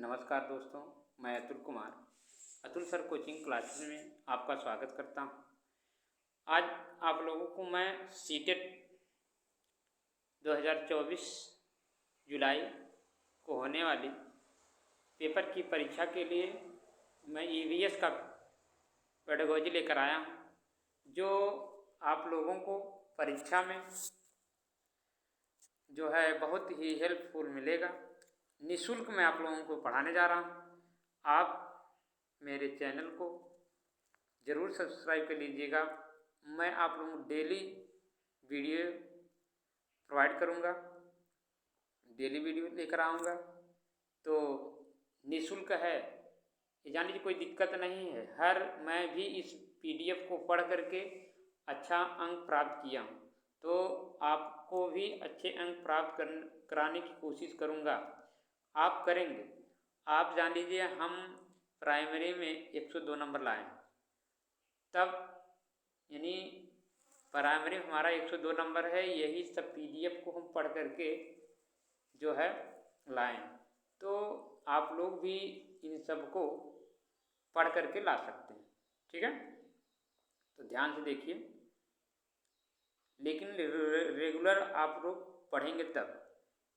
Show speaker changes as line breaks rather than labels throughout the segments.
नमस्कार दोस्तों, मैं Atul Kumar Atul sir coaching classes में आपका स्वागत करता हूं। आज आप लोगों को मैं सीटेट 2024 जुलाई को होने वाली पेपर की परीक्षा के लिए मैं ईवीएस का पेडागोजी लेकर आया हूं, जो आप लोगों को परीक्षा में जो है बहुत ही हेल्पफुल मिलेगा। निःशुल्क मैं आप लोगों को पढ़ाने जा रहा हूँ। आप मेरे चैनल को ज़रूर सब्सक्राइब कर लीजिएगा। मैं आप लोगों को डेली वीडियो प्रोवाइड करूँगा, डेली वीडियो लेकर आऊँगा। तो निःशुल्क है, ये जान लीजिए, कोई दिक्कत नहीं है। मैं भी इस पीडीएफ को पढ़ करके अच्छा अंक प्राप्त किया हूँ, तो आपको भी अच्छे अंक प्राप्त कराने की कोशिश करूँगा। आप करेंगे। आप जान लीजिए, हम प्राइमरी में 102 नंबर लाए, तब यानी प्राइमरी में हमारा 102 नंबर है। यही सब पीडीएफ को हम पढ़ करके जो है लाएं। तो आप लोग भी इन सब को पढ़ करके ला सकते हैं, ठीक है। तो ध्यान से देखिए, लेकिन रेगुलर आप लोग पढ़ेंगे तब।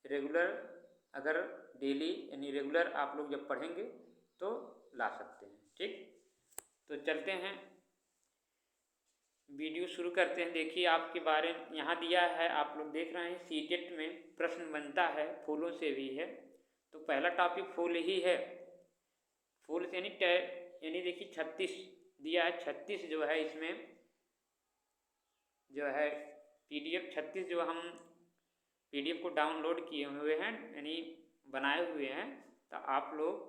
रेगुलर अगर डेली यानी रेगुलर आप लोग जब पढ़ेंगे तो ला सकते हैं, ठीक। तो चलते हैं, वीडियो शुरू करते हैं। देखिए, आपके बारे में यहाँ दिया है, आप लोग देख रहे हैं। सीटेट में प्रश्न बनता है, फूलों से भी है। तो पहला टॉपिक फूल ही है। फूल से यानी देखिए 36 दिया है। 36 जो है इसमें जो है पीडीएफ 36 जो हम पीडीएफ को डाउनलोड किए हुए हैं यानी बनाए हुए हैं। तो आप लोग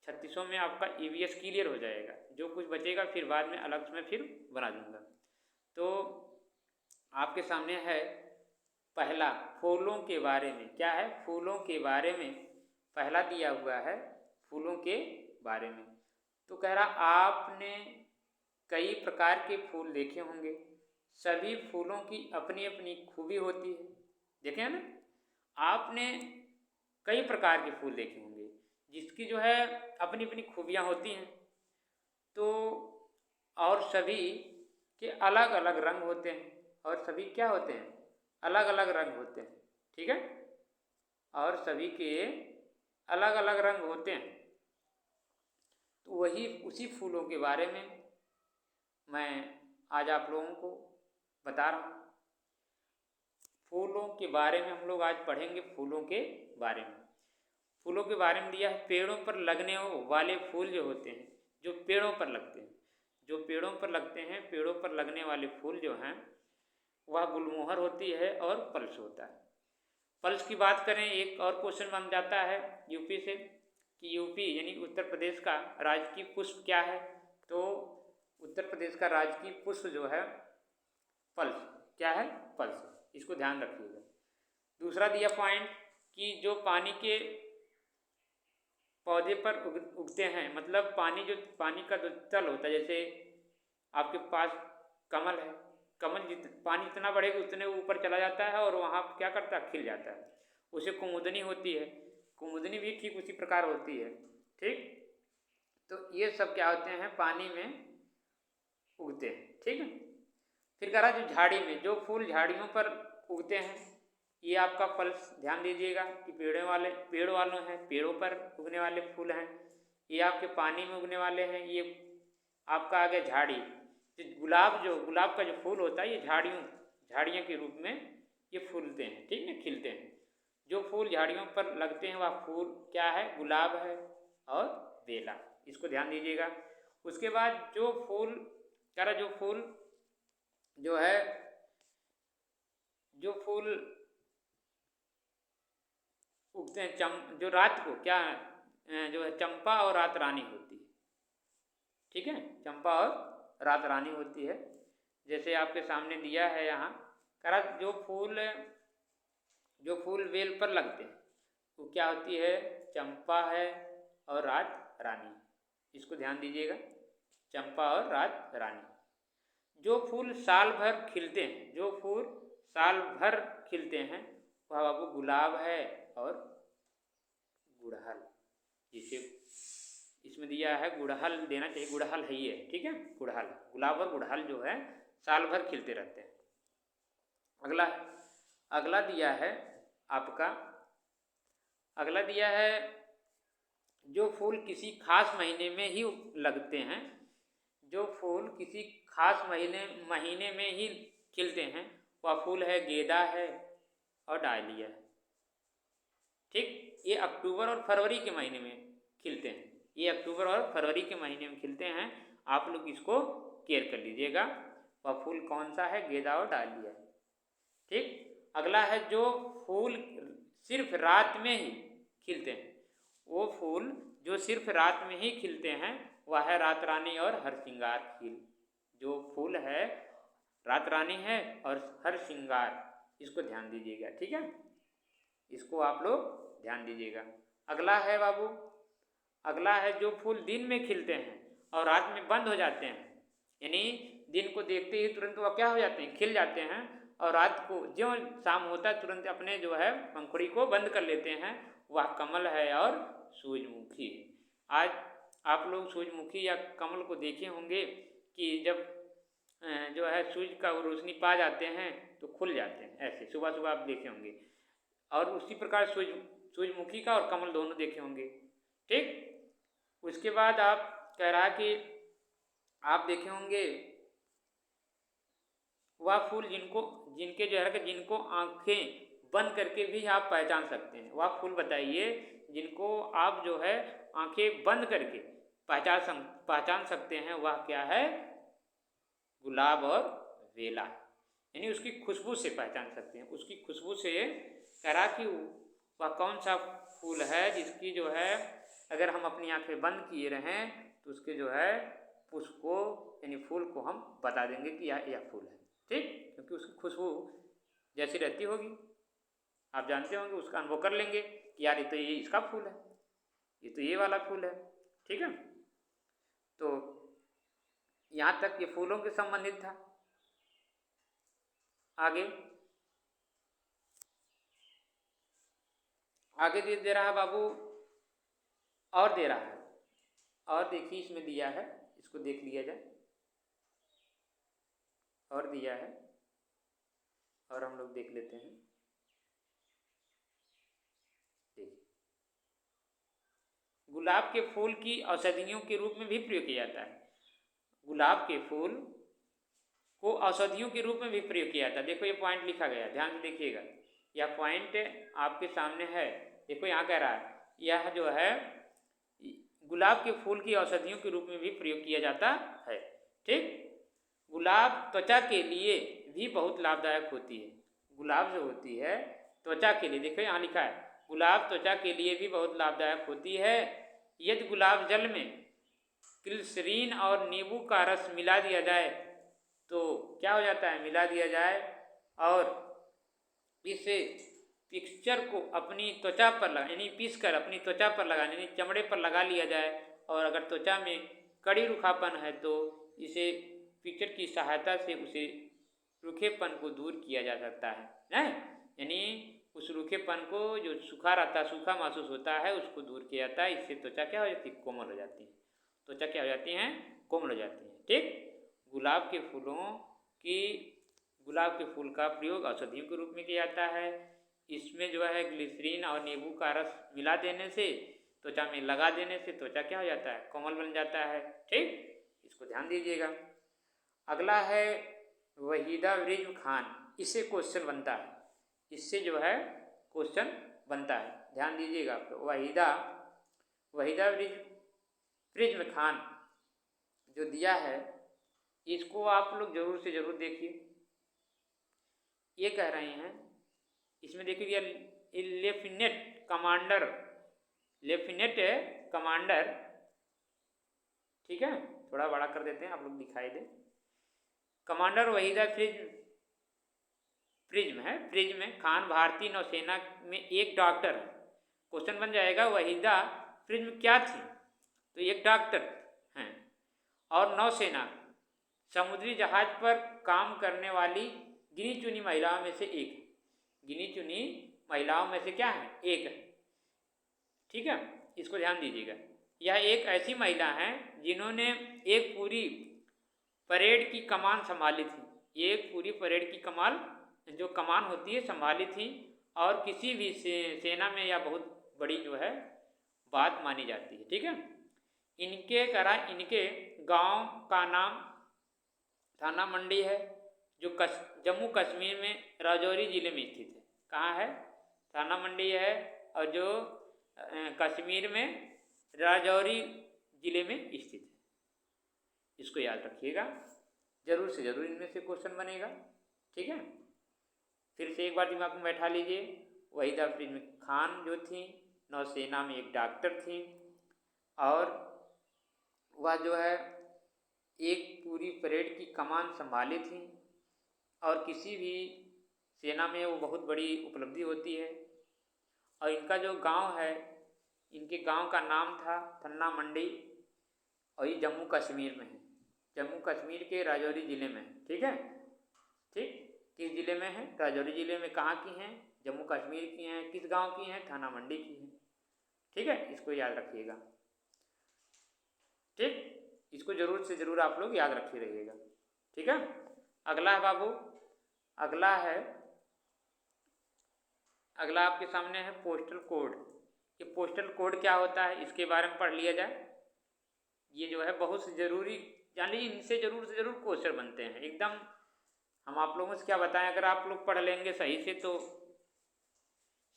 36 में आपका ईवीएस क्लियर हो जाएगा। जो कुछ बचेगा फिर बाद में अलग से मैं फिर बना दूंगा। तो आपके सामने है पहला, फूलों के बारे में। क्या है? फूलों के बारे में पहला दिया हुआ है, फूलों के बारे में। तो कह रहा, आपने कई प्रकार के फूल देखे होंगे। सभी फूलों की अपनी अपनी खूबी होती है। देखे हैं ना? आपने कई प्रकार के फूल देखे होंगे जिसकी जो है अपनी अपनी खूबियाँ होती हैं। तो और सभी के अलग अलग रंग होते हैं। और सभी क्या होते हैं? अलग अलग रंग होते हैं, ठीक है। और सभी के अलग अलग रंग होते हैं। तो वही उसी फूलों के बारे में मैं आज आप लोगों को बता रहा हूँ। फूलों के बारे में हम लोग आज पढ़ेंगे। फूलों के बारे में, फूलों के बारे में दिया है। पेड़ों पर लगने वाले फूल जो होते हैं, जो पेड़ों पर लगते हैं, जो पेड़ों पर लगते हैं, पेड़ों पर लगने वाले फूल जो हैं वह गुलमोहर होती है और पल्स होता है। पल्स की बात करें, एक और क्वेश्चन बन जाता है यूपी से कि यूपी यानी उत्तर प्रदेश का राजकीय पुष्प क्या है? तो उत्तर प्रदेश का राजकीय पुष्प जो है पल्स। क्या है? पल्स। इसको ध्यान रखिएगा। दूसरा दिया पॉइंट कि जो पानी के पौधे पर उगते हैं, मतलब पानी का जो तल होता है, जैसे आपके पास कमल है, कमल पानी जितना बढ़ेगा उतने ऊपर चला जाता है और वहाँ क्या करता है? खिल जाता है। उसे कुमुदनी होती है। कुमुदनी भी ठीक उसी प्रकार होती है, ठीक। तो ये सब क्या होते हैं? पानी में उगते हैं, ठीक है। फिर कह रहा, जो झाड़ी में, जो फूल झाड़ियों पर उगते हैं, ये आपका पल्स। ध्यान दीजिएगा कि पेड़ वालों हैं, पेड़ों पर उगने वाले फूल हैं। ये आपके पानी में उगने वाले हैं। ये आपका आ गया झाड़ी। गुलाब का जो फूल होता है, ये झाड़ियों के रूप में ये फूलते हैं, ठीक है, खिलते हैं। जो फूल झाड़ियों पर लगते हैं वह फूल क्या है? गुलाब है और बेला। इसको ध्यान दीजिएगा। उसके बाद जो फूल कह रहा, जो फूल उगते हैं जो रात को क्या जो है चंपा और रात रानी होती है, ठीक है। चंपा और रात रानी होती है। जैसे आपके सामने दिया है यहाँ, कह रहा, जो फूल बेल पर लगते हैं वो क्या होती है? चंपा है और रात रानी। इसको ध्यान दीजिएगा, चंपा और रात रानी। जो फूल साल भर खिलते हैं, जो फूल साल भर खिलते हैं वह बाबू गुलाब है और गुड़हल। जिसे इसमें दिया है गुड़हल देना चाहिए, गुड़हल है ये, ठीक है, गुड़हल, गुलाब और गुड़हल जो है साल भर खिलते रहते हैं। अगला अगला दिया है आपका, अगला दिया है जो फूल किसी खास महीने में ही लगते हैं, जो फूल किसी खास महीने में ही खिलते हैं, वह फूल है गेंदा है और डालिया है। ठीक, ये अक्टूबर और फरवरी के महीने में खिलते हैं, ये अक्टूबर और फरवरी के महीने में खिलते हैं। आप लोग इसको केयर कर लीजिएगा। वह फूल कौन सा है? गेंदा और डालिया। ठीक, अगला है जो फूल सिर्फ रात में ही खिलते हैं, वो फूल जो सिर्फ रात में ही खिलते हैं वह है रात रानी और हरसिंगार खिल। जो फूल है रात रानी है और हरसिंगार, इसको ध्यान दीजिएगा, ठीक है, इसको आप लोग ध्यान दीजिएगा। अगला है बाबू, अगला है जो फूल दिन में खिलते हैं और रात में बंद हो जाते हैं, यानी दिन को देखते ही तुरंत वह क्या हो जाते हैं? खिल जाते हैं, और रात को ज्यों शाम होता है तुरंत अपने जो है पंखुड़ी को बंद कर लेते हैं, वह कमल है और सूरजमुखी है। आज आप लोग सूरजमुखी या कमल को देखे होंगे कि जब जो है सूरज का रोशनी पा जाते हैं तो खुल जाते हैं, ऐसे सुबह सुबह आप देखे होंगे। और उसी प्रकार सूरजमुखी का और कमल दोनों देखे होंगे। ठीक, उसके बाद आप कह रहा कि आप देखे होंगे वह फूल जिनके जो है जिनको आंखें बंद करके भी आप पहचान सकते हैं, वह फूल बताइए जिनको आप जो है आंखें बंद करके पहचान सकते हैं, वह क्या है? गुलाब और बेला, यानी उसकी खुशबू से पहचान सकते हैं, उसकी खुशबू से। कह रहा कि वह कौन सा फूल है जिसकी जो है अगर हम अपनी आंखें बंद किए रहें तो उसके जो है पुष्प को यानी फूल को हम बता देंगे कि यह फूल है। ठीक, क्योंकि उसकी खुशबू जैसी रहती होगी, आप जानते होंगे, उसका अनुभव कर लेंगे कि यार ये तो ये इसका फूल है, ये तो ये वाला फूल है। ठीक है, तो यहाँ तक ये फूलों के संबंधित था। आगे दे रहा है बाबू, और दे रहा है, और देखिए इसमें दिया है, इसको देख लिया जाए, और दिया है और हम लोग देख लेते हैं। देखिए, गुलाब के फूल की औषधियों के रूप में भी प्रयोग किया जाता है, गुलाब के फूल को औषधियों के रूप में भी प्रयोग किया जाता है। देखो ये पॉइंट लिखा गया, ध्यान से देखिएगा, यह पॉइंट आपके सामने है। देखो यहाँ कह रहा है यह जो है गुलाब के फूल की औषधियों के रूप में भी प्रयोग किया जाता है। ठीक, गुलाब त्वचा के लिए भी बहुत लाभदायक होती है। गुलाब जो होती है त्वचा के लिए, देखो यहाँ लिखा है गुलाब त्वचा के लिए भी बहुत लाभदायक होती है। यदि गुलाब जल में ग्लिसरीन और नींबू का रस मिला दिया जाए तो क्या हो जाता है? मिला दिया जाए और इसे पिक्चर को अपनी त्वचा पर लगा, यानी पीस कर अपनी त्वचा पर लगाने, यानी चमड़े पर लगा लिया जाए, और अगर त्वचा में कड़ी रूखापन है तो इसे पिक्चर की सहायता से उसे रूखेपन को दूर किया जा सकता है, यानी उस रूखेपन को जो सूखा रहता है, सूखा महसूस होता है, उसको दूर किया जाता है। इससे त्वचा क्या हो जाती है? कोमल हो जाती है, त्वचा क्या हो जाती हैं? कोमल हो जाती हैं। ठीक, गुलाब के फूल का प्रयोग औषधियों के रूप में किया जाता है। इसमें जो है ग्लिसरीन और नींबू का रस मिला देने से, त्वचा में लगा देने से त्वचा क्या हो जाता है? कोमल बन जाता है। ठीक, इसको ध्यान दीजिएगा। अगला है वहीदा रिज्व खान, इससे क्वेश्चन बनता है, इससे जो है क्वेश्चन बनता है, ध्यान दीजिएगा। तो वहीदा रिज्व खान जो दिया है इसको आप लोग जरूर से जरूर देखिए। ये कह रहे हैं इसमें देखिए लेफ्टिनेंट कमांडर, ठीक है, थोड़ा बड़ा कर देते हैं आप लोग दिखाई दे। कमांडर वहीदा प्रिज्म खान भारतीय नौसेना में एक डॉक्टर है। क्वेश्चन बन जाएगा वहीदा प्रिज्म क्या थी? तो एक डॉक्टर हैं और नौसेना समुद्री जहाज पर काम करने वाली गिनी चुनी महिलाओं में से एक, गिनी चुनी महिलाओं में से क्या है? एक है। ठीक है, इसको ध्यान दीजिएगा। यह एक ऐसी महिला हैं जिन्होंने एक पूरी परेड की कमान संभाली थी, एक पूरी परेड की कमान जो कमान होती है संभाली थी, और किसी भी सेना में यह बहुत बड़ी जो है बात मानी जाती है। ठीक है, इनके गांव का नाम थाना मंडी है, जो जम्मू कश्मीर में राजौरी ज़िले में स्थित है। कहाँ है? थाना मंडी है, और जो कश्मीर में राजौरी ज़िले में स्थित है। इसको याद रखिएगा, जरूर से जरूर इनमें से क्वेश्चन बनेगा। ठीक है, फिर से एक बार दिमाग में बैठा लीजिए। वहीदा अफरीन खान जो थी, नौसेना में एक डॉक्टर थी, और वह जो है एक पूरी परेड की कमान संभाली थी, और किसी भी सेना में वो बहुत बड़ी उपलब्धि होती है। और इनका जो गांव है, इनके गांव का नाम था थन्ना मंडी, और ये जम्मू कश्मीर में है, जम्मू कश्मीर के राजौरी ज़िले में है। ठीक है, ठीक, किस ज़िले में है? राजौरी ज़िले में। कहाँ की हैं? जम्मू कश्मीर की हैं। किस गांव की हैं? थाना मंडी की हैं। ठीक है, इसको याद रखिएगा। ठीक, इसको जरूर से जरूर आप लोग याद रखे रहिएगा। ठीक है, अगला है बाबू, अगला आपके सामने है पोस्टल कोड। ये पोस्टल कोड क्या होता है, इसके बारे में पढ़ लिया जाए। ये जो है बहुत से जरूरी, यानी इनसे जरूर से जरूर क्वेश्चन बनते हैं एकदम। हम आप लोगों से क्या बताएं, अगर आप लोग पढ़ लेंगे सही से तो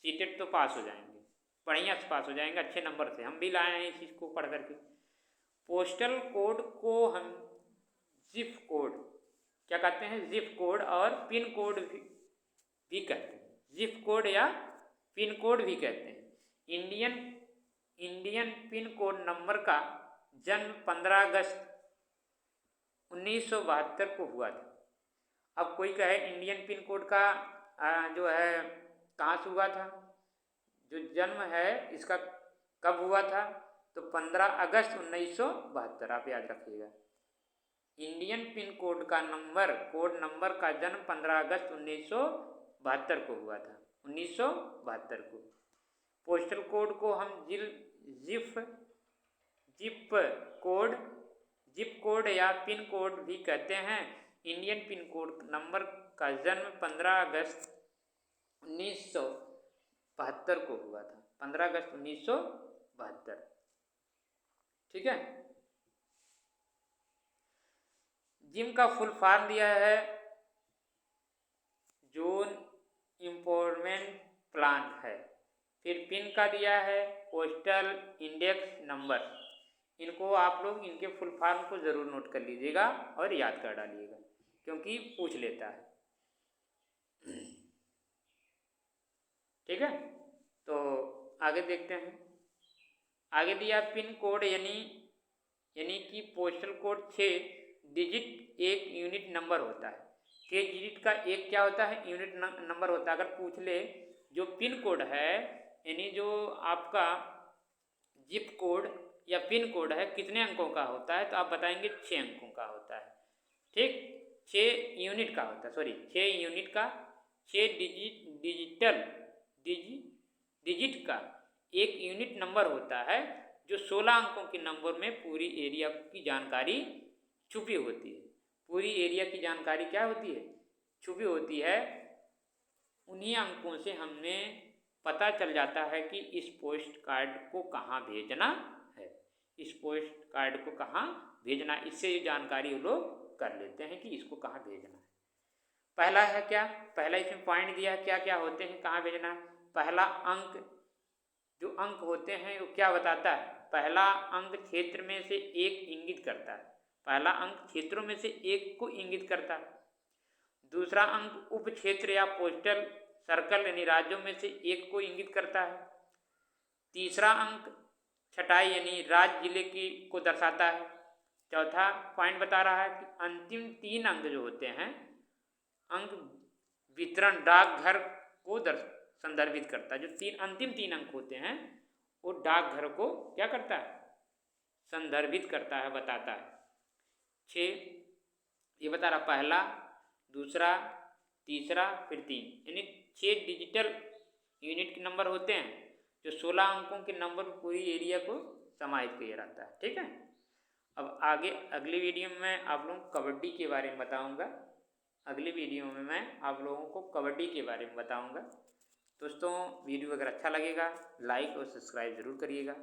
सीटेट तो पास हो जाएंगे, बढ़िया से पास हो जाएंगे, अच्छे नंबर से। हम भी लाए हैं इस चीज़ को पढ़ करके। पोस्टल कोड को हम जिप कोड क्या कहते हैं? जिप कोड, और पिन कोड भी कहते हैं। जिप कोड या पिन कोड भी कहते हैं। इंडियन पिन कोड नंबर का जन्म 15 अगस्त 1972 को हुआ था। अब कोई कहे इंडियन पिन कोड का जो है कहाँ से हुआ था, जो जन्म है इसका कब हुआ था, तो 15 अगस्त 1972, आप याद रखिएगा। इंडियन पिन कोड का कोड नंबर का जन्म 15 अगस्त 1972 को हुआ था, 1972 को। पोस्टल कोड को हम जिप कोड या पिन कोड भी कहते हैं। इंडियन पिन कोड नंबर का जन्म 15 अगस्त 1972 को हुआ था, 15 अगस्त 1972। ठीक है, जिम का फुल फॉर्म दिया है जोन इम्प्रूवमेंट प्लान है। फिर पिन का दिया है पोस्टल इंडेक्स नंबर। इनको आप लोग इनके फुल फॉर्म को ज़रूर नोट कर लीजिएगा और याद कर डालिएगा, क्योंकि पूछ लेता है। ठीक है, तो आगे देखते हैं। आगे दिया पिन कोड, यानी कि पोस्टल कोड 6 डिजिट एक यूनिट नंबर होता है। 6 डिजिट का एक क्या होता है? यूनिट नंबर होता है। अगर पूछ ले जो पिन कोड है, यानी जो आपका जिप कोड या पिन कोड है, कितने अंकों का होता है, तो आप बताएंगे 6 अंकों का होता है। ठीक, 6 यूनिट का होता है, 6 यूनिट का, 6 डिजिट का एक यूनिट नंबर होता है, जो 16 अंकों के नंबर में पूरी एरिया की जानकारी छुपी होती है। पूरी एरिया की जानकारी क्या होती है? छुपी होती है। उन्हीं अंकों से हमें पता चल जाता है कि इस पोस्ट कार्ड को कहाँ भेजना है, इस पोस्ट कार्ड को कहाँ भेजना है। इससे ये जानकारी वो लोग कर लेते हैं कि इसको कहाँ भेजना है। पहला है क्या? पहला इसमें पॉइंट दिया है क्या क्या होते हैं, कहाँ भेजना है। पहला अंक, जो अंक होते हैं वो क्या बताता है? पहला अंक क्षेत्र में से एक इंगित करता है। पहला अंक क्षेत्रों में से एक को इंगित करता है। दूसरा अंक उप क्षेत्र या पोस्टल सर्कल यानी राज्यों में से एक को इंगित करता है। तीसरा अंक छटाई यानी राज्य जिले की को दर्शाता है। चौथा पॉइंट बता रहा है कि अंतिम 3 अंक जो होते हैं, अंक वितरण डाकघर को संदर्भित करता है। जो अंतिम 3 अंक होते हैं वो डाकघर को क्या करता है? संदर्भित करता है, बताता है। 6 ये बता रहा, पहला, दूसरा, तीसरा, फिर 3, यानी 6 डिजिटल यूनिट के नंबर होते हैं। जो 16 अंकों के नंबर पूरी एरिया को समाहित किया रहता है। ठीक है, अब आगे अगली वीडियो में मैं आप लोगों को कबड्डी के बारे में बताऊंगा। अगली वीडियो में मैं आप लोगों को कबड्डी के बारे में बताऊंगा। दोस्तों वीडियो अगर अच्छा लगेगा लाइक और सब्सक्राइब ज़रूर करिएगा।